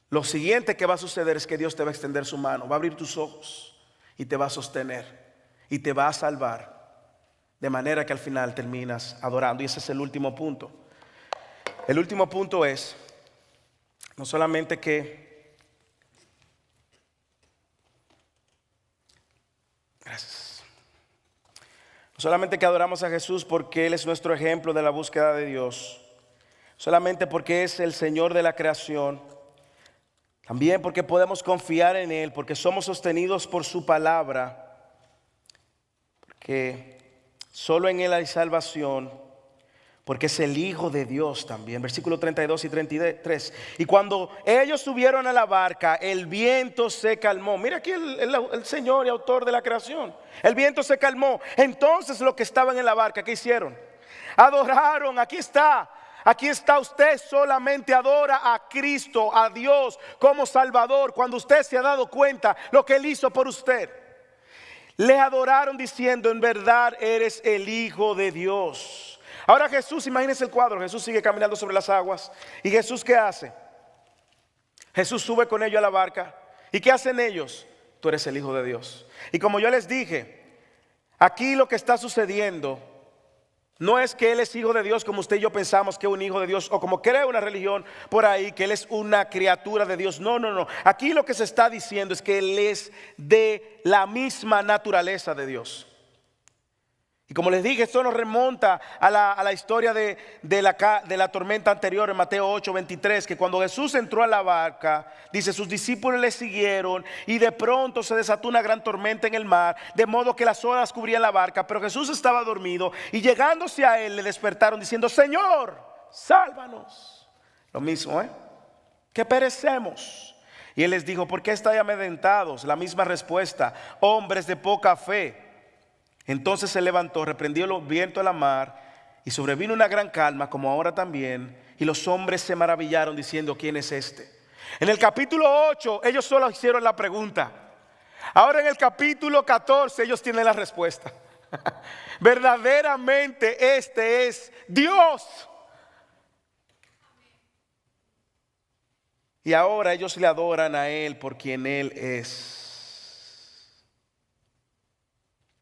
Lo siguiente que va a suceder es que Dios te va a extender su mano, va a abrir tus ojos y te va a sostener y te va a salvar, de manera que al final terminas adorando. Y ese es el último punto. El último punto es no solamente que, gracias, no solamente que adoramos a Jesús porque Él es nuestro ejemplo de la búsqueda de Dios, solamente porque es el Señor de la creación, también porque podemos confiar en Él, porque somos sostenidos por su palabra, porque solo en Él hay salvación, porque es el Hijo de Dios también. Versículos 32 y 33. Y cuando ellos subieron a la barca, el viento se calmó. Mira aquí el Señor y autor de la creación. El viento se calmó. Entonces los que estaban en la barca, ¿qué hicieron? Adoraron. Aquí está. Aquí está, usted solamente adora a Cristo, a Dios como Salvador, cuando usted se ha dado cuenta lo que Él hizo por usted. Le adoraron diciendo, en verdad eres el Hijo de Dios. Ahora Jesús, imagínense el cuadro, Jesús sigue caminando sobre las aguas. ¿Y Jesús qué hace? Jesús sube con ellos a la barca. ¿Y qué hacen ellos? Tú eres el Hijo de Dios. Y como yo les dije, aquí lo que está sucediendo no es que Él es hijo de Dios como usted y yo pensamos que es un hijo de Dios, o como cree una religión por ahí que Él es una criatura de Dios. No, no, no. Aquí lo que se está diciendo es que Él es de la misma naturaleza de Dios. Y como les dije, esto nos remonta a la historia de la tormenta anterior en Mateo 8:23, que cuando Jesús entró a la barca, dice, sus discípulos le siguieron y de pronto se desató una gran tormenta en el mar, de modo que las olas cubrían la barca, pero Jesús estaba dormido y llegándose a Él le despertaron diciendo, Señor, sálvanos. Lo mismo, que perecemos. Y Él les dijo, ¿por qué estáis amedrentados? La misma respuesta, hombres de poca fe. Entonces se levantó, reprendió los vientos de la mar y sobrevino una gran calma, como ahora también. Y los hombres se maravillaron diciendo, ¿quién es este? En el capítulo 8 ellos solo hicieron la pregunta. Ahora en el capítulo 14 ellos tienen la respuesta. Verdaderamente este es Dios. Y ahora ellos le adoran a Él por quien Él es.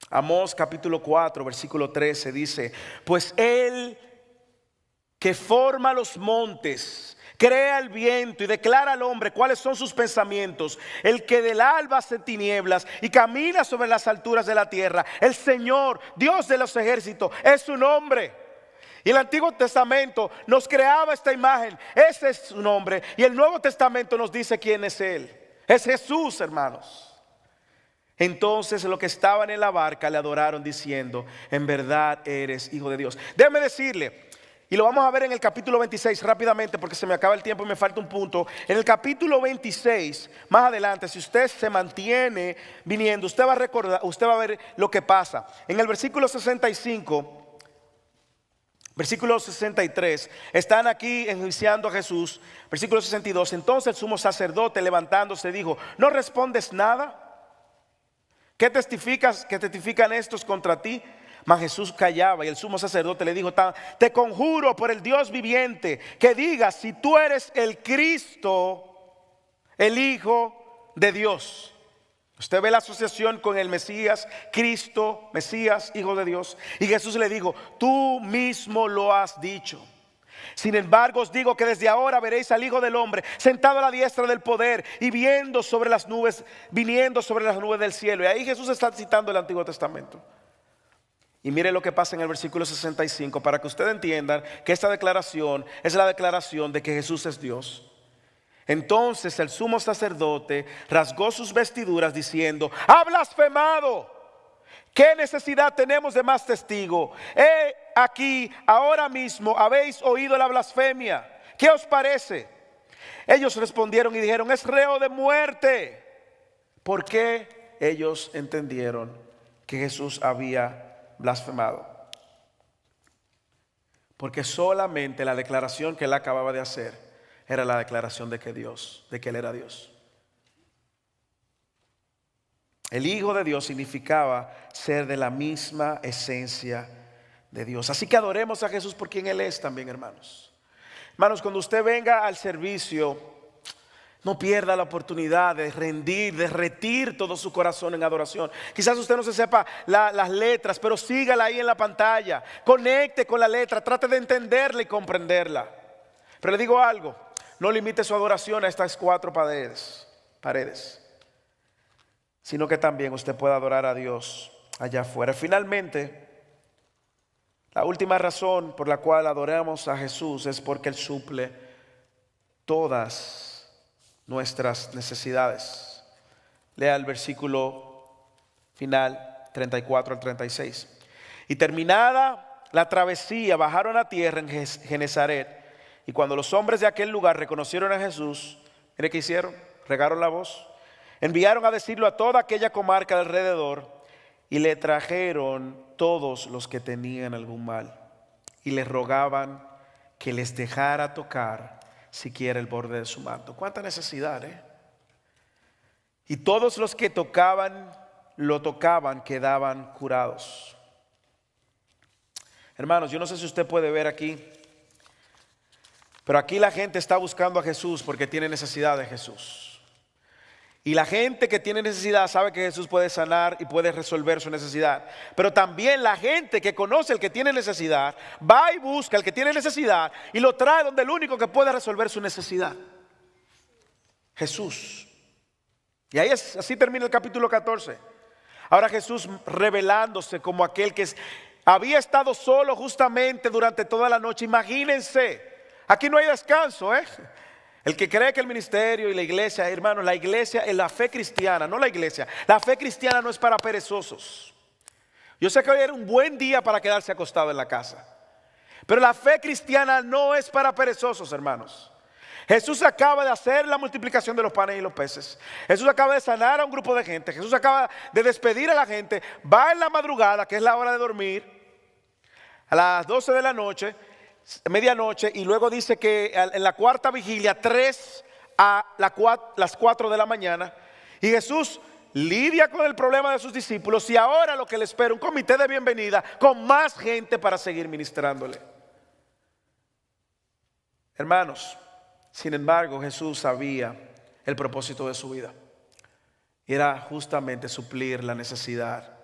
Amós capítulo 4 versículo 13 dice, pues Él que forma los montes, crea el viento y declara al hombre cuáles son sus pensamientos, el que del alba hace tinieblas y camina sobre las alturas de la tierra, el Señor, Dios de los ejércitos, es su nombre. Y el Antiguo Testamento nos creaba esta imagen, ese es su nombre. Y el Nuevo Testamento nos dice quién es Él, es Jesús, hermanos. Entonces los que estaban en la barca le adoraron diciendo, en verdad eres Hijo de Dios. Déjeme decirle, y lo vamos a ver en el capítulo 26 rápidamente porque se me acaba el tiempo y me falta un punto. En el capítulo 26, más adelante, si usted se mantiene viniendo, usted va a recordar, usted va a ver lo que pasa. En el versículo 65, versículo 63, están aquí enjuiciando a Jesús. Versículo 62, entonces el sumo sacerdote levantándose dijo, ¿no respondes nada? ¿Qué testifican estos contra ti? Mas Jesús callaba y el sumo sacerdote le dijo, te conjuro por el Dios viviente que digas si tú eres el Cristo, el Hijo de Dios. Usted ve la asociación con el Mesías, Cristo, Mesías, Hijo de Dios. Y Jesús le dijo, tú mismo lo has dicho. Sin embargo os digo que desde ahora veréis al Hijo del Hombre sentado a la diestra del poder y viniendo sobre las nubes del cielo. Y ahí Jesús está citando el Antiguo Testamento. Y mire lo que pasa en el versículo 65 para que ustedes entiendan que esta declaración es la declaración de que Jesús es Dios. Entonces el sumo sacerdote rasgó sus vestiduras diciendo, ¡ha blasfemado! ¿Qué necesidad tenemos de más testigo? He aquí, ahora mismo habéis oído la blasfemia. ¿Qué os parece? Ellos respondieron y dijeron, es reo de muerte. ¿Por qué? Ellos entendieron que Jesús había blasfemado. Porque solamente la declaración que él acababa de hacer era la declaración de que Él era Dios. El Hijo de Dios significaba ser de la misma esencia de Dios. Así que adoremos a Jesús por quien Él es también, hermanos. Hermanos, cuando usted venga al servicio, no pierda la oportunidad de rendir, de derretir todo su corazón en adoración. Quizás usted no se sepa las letras, pero sígala ahí en la pantalla. Conecte con la letra, trate de entenderla y comprenderla. Pero le digo algo, no limite su adoración a estas 4 paredes, sino que también usted pueda adorar a Dios allá afuera. Finalmente, la última razón por la cual adoramos a Jesús es porque Él suple todas nuestras necesidades. Lea el versículo final 34 al 36. Y terminada la travesía, bajaron a tierra en Genezaret. Y cuando los hombres de aquel lugar reconocieron a Jesús, mire qué hicieron, regaron la voz, enviaron a decirlo a toda aquella comarca de alrededor, y le trajeron todos los que tenían algún mal, y le rogaban que les dejara tocar siquiera el borde de su manto. Cuánta necesidad, Y todos los que lo tocaban, quedaban curados. Hermanos, yo no sé si usted puede ver aquí, pero aquí la gente está buscando a Jesús porque tiene necesidad de Jesús. Y la gente que tiene necesidad sabe que Jesús puede sanar y puede resolver su necesidad. Pero también la gente que conoce al que tiene necesidad, va y busca al que tiene necesidad y lo trae donde el único que puede resolver su necesidad: Jesús. Y así termina el capítulo 14. Ahora Jesús revelándose como aquel que había estado solo justamente durante toda la noche. Imagínense, aquí no hay descanso, El que cree que el ministerio y la iglesia, hermanos, la iglesia es la fe cristiana, no la iglesia. La fe cristiana no es para perezosos. Yo sé que hoy era un buen día para quedarse acostado en la casa, pero la fe cristiana no es para perezosos, hermanos. Jesús acaba de hacer la multiplicación de los panes y los peces. Jesús acaba de sanar a un grupo de gente. Jesús acaba de despedir a la gente. Va en la madrugada, que es la hora de dormir, a las 12 de la noche, medianoche, y luego dice que en la cuarta vigilia, 3 a las 4 de la mañana, y Jesús lidia con el problema de sus discípulos, y ahora lo que le espera, un comité de bienvenida con más gente para seguir ministrándole. Hermanos, sin embargo, Jesús sabía el propósito de su vida, y era justamente suplir la necesidad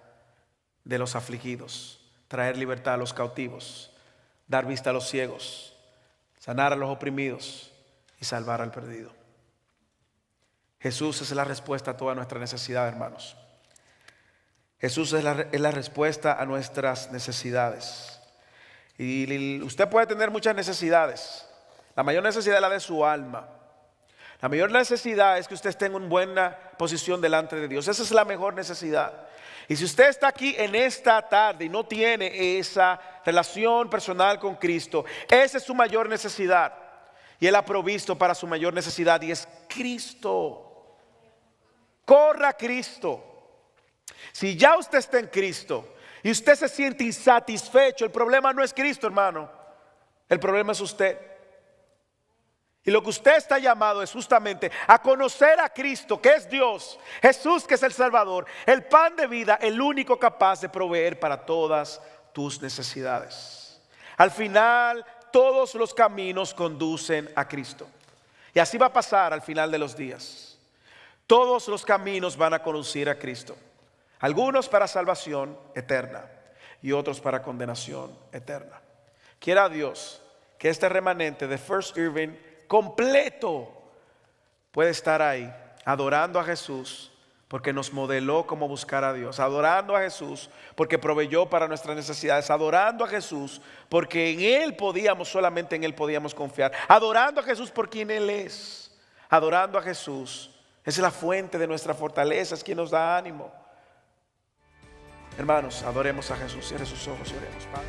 de los afligidos, traer libertad a los cautivos, dar vista a los ciegos, sanar a los oprimidos y salvar al perdido. Jesús es la respuesta a toda nuestra necesidad, hermanos. Jesús es la respuesta a nuestras necesidades. Y usted puede tener muchas necesidades. La mayor necesidad es la de su alma. La mayor necesidad es que usted esté en una buena posición delante de Dios. Esa es la mejor necesidad. Y si usted está aquí en esta tarde y no tiene esa relación personal con Cristo, esa es su mayor necesidad. Y Él ha provisto para su mayor necesidad, y es Cristo. Corra a Cristo. Si ya usted está en Cristo y usted se siente insatisfecho, el problema no es Cristo, hermano. El problema es usted. Y lo que usted está llamado es justamente a conocer a Cristo, que es Dios, Jesús, que es el Salvador, el pan de vida, el único capaz de proveer para todas tus necesidades. Al final, todos los caminos conducen a Cristo. Y así va a pasar al final de los días. Todos los caminos van a conducir a Cristo. Algunos para salvación eterna y otros para condenación eterna. Quiera Dios que este remanente de First Irving completo puede estar ahí adorando a Jesús porque nos modeló cómo buscar a Dios, adorando a Jesús porque proveyó para nuestras necesidades, adorando a Jesús porque solamente en Él podíamos confiar, adorando a Jesús por quien Él es, adorando a Jesús. Es la fuente de nuestra fortaleza, es quien nos da ánimo. Hermanos, adoremos a Jesús. Cierre sus ojos y oremos, Padre.